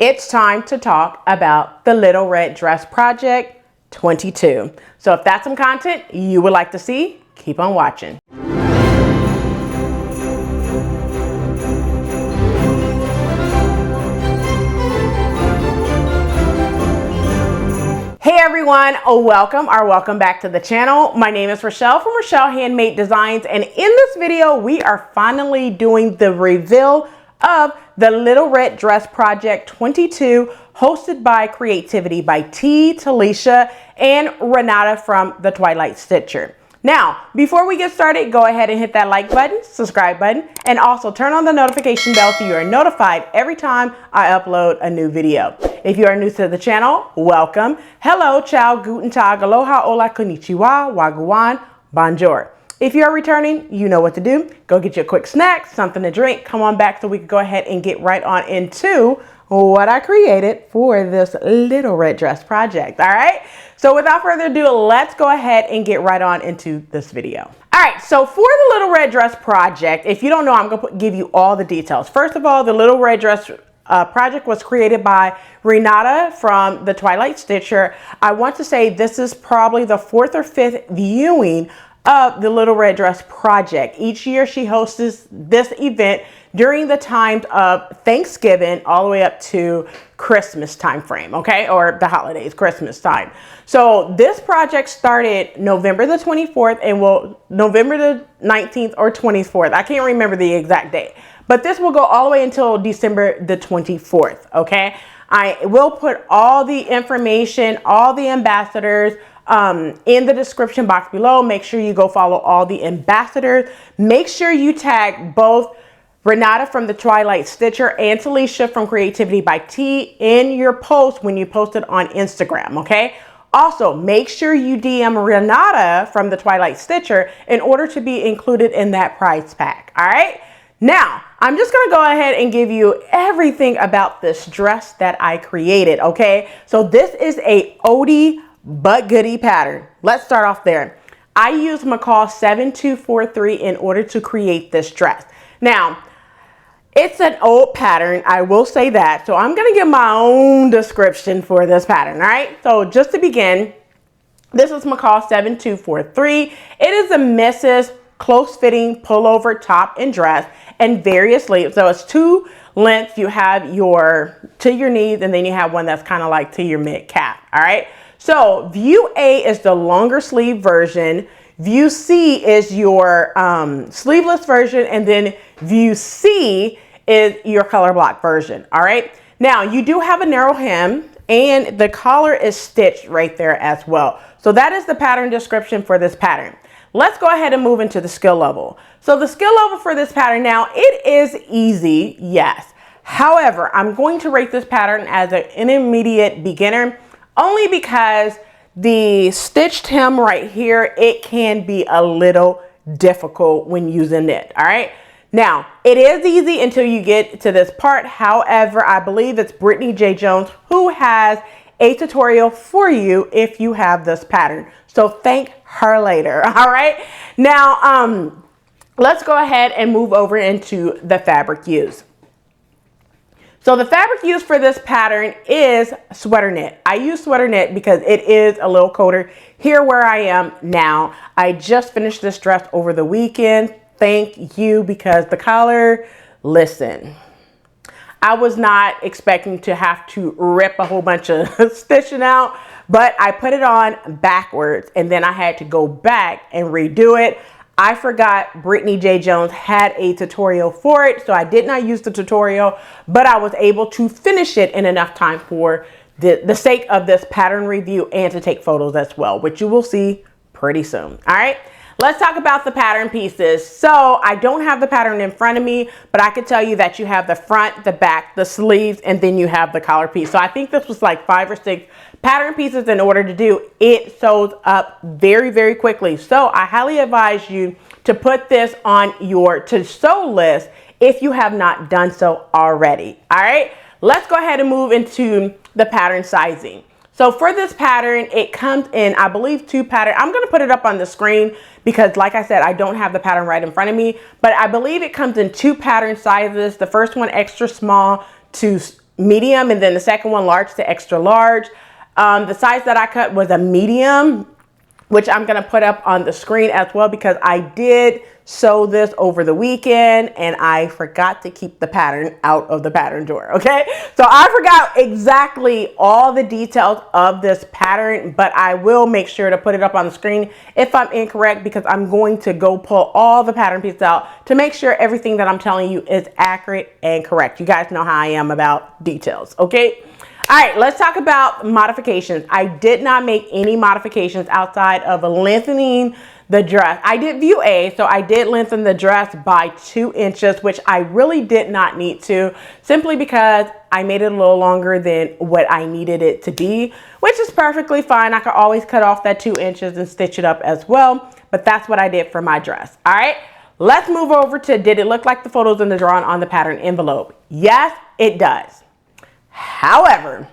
It's time to talk about the Little Red Dress Project 22. So if that's some content you would like to see, keep on watching. Hey everyone, welcome back to the channel. My name is Rochelle from Rochelle.Handmade.Designs, and in this video we are finally doing the reveal of the Little Red Dress Project 22, hosted by Creativity by Talisha and Renata from the Twilight Stitcher. Now, before we get started, go ahead and hit that like button, subscribe button, and also turn on the notification bell so you are notified every time I upload a new video. If you are new to the channel, welcome. Hello, ciao, guten tag, aloha, hola, konnichiwa, wagwan, bonjour. If you are returning, you know what to do. Go get you a quick snack, something to drink, come on back so we can go ahead and get right on into what I created for this Little Red Dress Project, all right? So without further ado, let's go ahead and get right on into this video. All right, so for the Little Red Dress Project, if you don't know, I'm gonna give you all the details. First of all, the Little Red Dress project was created by Renata from the Twilight Stitcher. I want to say this is probably the 4th or 5th viewing of the Little Red Dress Project. Each year she hosts this event during the times of Thanksgiving all the way up to Christmas time frame, okay, or the holidays, Christmas time. So this project started November the 24th and will November the 19th or 24th. I can't remember the exact date, but this will go all the way until December the 24th, okay? I will put all the information, all the ambassadors, in the description box below. Make sure you go follow all the ambassadors. Make sure you tag both Renata from the Twilight Stitcher and Talisha from Creativity by T in your post when you post it on Instagram, okay? Also, make sure you DM Renata from the Twilight Stitcher in order to be included in that prize pack, all right? Now, I'm just gonna go ahead and give you everything about this dress that I created, okay? So this is a oldie but goodie pattern. Let's start off there. I used McCall's 7243 in order to create this dress. Now, it's an old pattern, I will say that. So I'm gonna give my own description for this pattern, all right? So just to begin, this is McCall's 7243. It is a Misses close-fitting pullover top and dress and various sleeves. So it's two lengths. You have your to your knees, and then you have one that's kind of like to your mid-calf, all right? So view A is the longer sleeve version. View C is your sleeveless version. And then view C is your color block version. All right. Now you do have a narrow hem and the collar is stitched right there as well. So that is the pattern description for this pattern. Let's go ahead and move into the skill level. So the skill level for this pattern, now it is easy. Yes. However, I'm going to rate this pattern as an intermediate beginner, only because the stitched hem right here, it can be a little difficult when using it, all right? Now, it is easy until you get to this part. However, I believe it's Brittany J. Jones who has a tutorial for you if you have this pattern. So thank her later, all right? Now, let's go ahead and move over into the fabric used. So the fabric used for this pattern is sweater knit. I use sweater knit because it is a little colder here where I am now. I just finished this dress over the weekend. Thank you, because the collar, listen, I was not expecting to have to rip a whole bunch of stitching out, but I put it on backwards and then I had to go back and redo it. I forgot Brittany J. Jones had a tutorial for it, so I did not use the tutorial, but I was able to finish it in enough time for the sake of this pattern review and to take photos as well, which you will see pretty soon. All right, let's talk about the pattern pieces. So I don't have the pattern in front of me, but I could tell you that you have the front, the back, the sleeves, and then you have the collar piece. So I think this was like 5 or 6 pattern pieces in order to do. It sews up very, very quickly. So I highly advise you to put this on your to sew list if you have not done so already. All right, let's go ahead and move into the pattern sizing. So for this pattern, it comes in, I believe, 2 patterns. I'm going to put it up on the screen because, like I said, I don't have the pattern right in front of me, but I believe it comes in 2 pattern sizes. The first one extra small to medium, and then the second one large to extra large. The size that I cut was a medium, which I'm going to put up on the screen as well, because I did sew this over the weekend and I forgot to keep the pattern out of the pattern drawer. Okay, so I forgot exactly all the details of this pattern, but I will make sure to put it up on the screen if I'm incorrect, because I'm going to go pull all the pattern pieces out to make sure everything that I'm telling you is accurate and correct. You guys know how I am about details. Okay. All right, let's talk about modifications. I did not make any modifications outside of lengthening the dress. I did view A, so I did lengthen the dress by 2 inches, which I really did not need to, simply because I made it a little longer than what I needed it to be, which is perfectly fine. I could always cut off that 2 inches and stitch it up as well, but that's what I did for my dress. All right, let's move over to, did it look like the photos in the drawing on the pattern envelope? Yes, it does. However,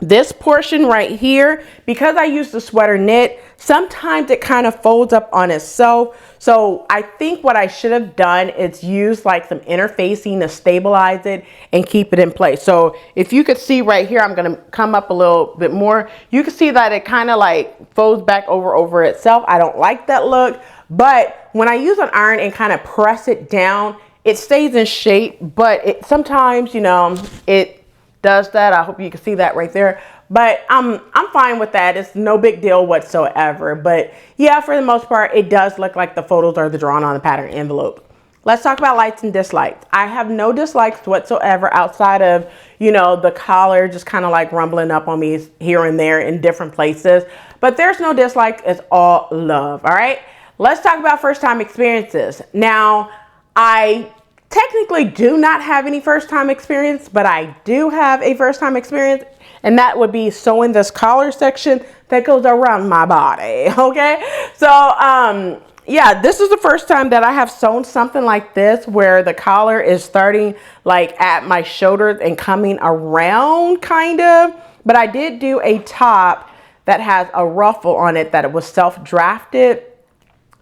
this portion right here, because I used the sweater knit, sometimes it kind of folds up on itself. So I think what I should have done is use like some interfacing to stabilize it and keep it in place. So if you could see right here, I'm going to come up a little bit more. You can see that it kind of like folds back over itself. I don't like that look, but when I use an iron and kind of press it down, it stays in shape, but it sometimes, you know, it does that. I hope you can see that right there, but I'm fine with that. It's no big deal whatsoever. But yeah, for the most part, it does look like the photos are the drawn on the pattern envelope. Let's talk about likes and dislikes. I have no dislikes whatsoever outside of, you know, the collar just kind of like rumbling up on me here and there in different places, but there's no dislike. It's all love. All right, let's talk about first time experiences. Now, I technically do not have any first time experience, but I do have a first time experience, and that would be sewing this collar section that goes around my body. Okay, so yeah, this is the first time that I have sewn something like this, where the collar is starting like at my shoulders and coming around kind of. But I did do a top that has a ruffle on it that it was self-drafted.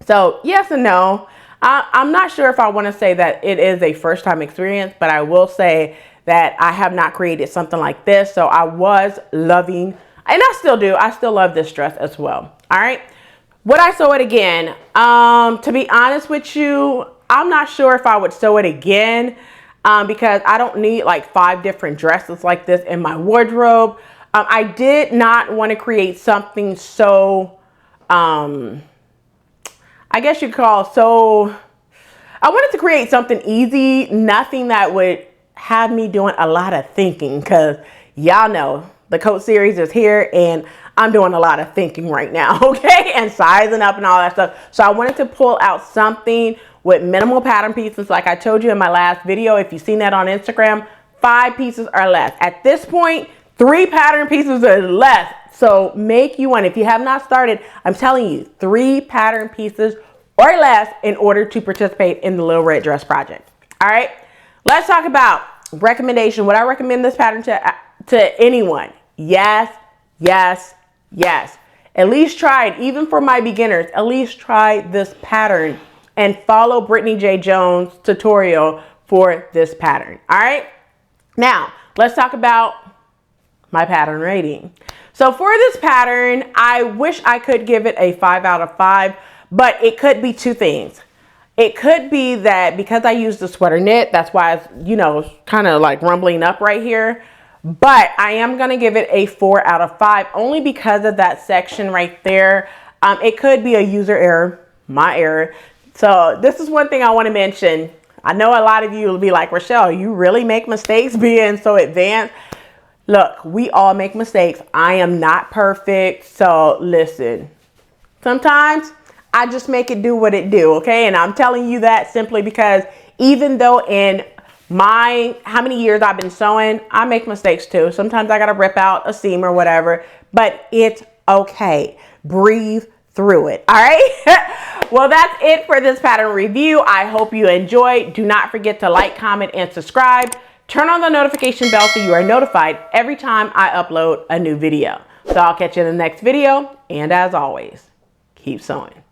So yes and no. I'm not sure if I want to say that it is a first time experience, but I will say that I have not created something like this. So I was loving, and I still do, I still love this dress as well. All right. Would I sew it again? To be honest with you, I'm not sure if I would sew it again, because I don't need like 5 different dresses like this in my wardrobe. I did not want to create something so, I guess you could call it, so I wanted to create something easy, nothing that would have me doing a lot of thinking, because y'all know the coat series is here and I'm doing a lot of thinking right now, okay, and sizing up and all that stuff. So I wanted to pull out something with minimal pattern pieces. Like I told you in my last video, if you've seen that on Instagram, 5 pieces or less. At this point, 3 pattern pieces or less. So make you one. If you have not started, I'm telling you, 3 pattern pieces or less in order to participate in the Little Red Dress Project. All right, let's talk about recommendation. Would I recommend this pattern to anyone? Yes, yes, yes. At least try it. Even for my beginners, at least try this pattern and follow Brittany J. Jones' tutorial for this pattern. All right, now let's talk about my pattern rating. So for this pattern, I wish I could give it a 5 out of 5, but it could be 2 things. It could be that because I used the sweater knit, that's why it's, you know, kind of like rumbling up right here. But I am going to give it a 4 out of 5 only because of that section right there. It could be a user error, my error. So this is one thing I want to mention. I know a lot of you will be like, Rochelle, you really make mistakes being so advanced. Look, we all make mistakes. I am not perfect. So listen, sometimes I just make it do what it do. Okay. And I'm telling you that simply because even though in how many years I've been sewing, I make mistakes too. Sometimes I got to rip out a seam or whatever, but it's okay. Breathe through it. All right. Well, that's it for this pattern review. I hope you enjoyed. Do not forget to like, comment, and subscribe. Turn on the notification bell so you are notified every time I upload a new video. So I'll catch you in the next video. And as always, keep sewing.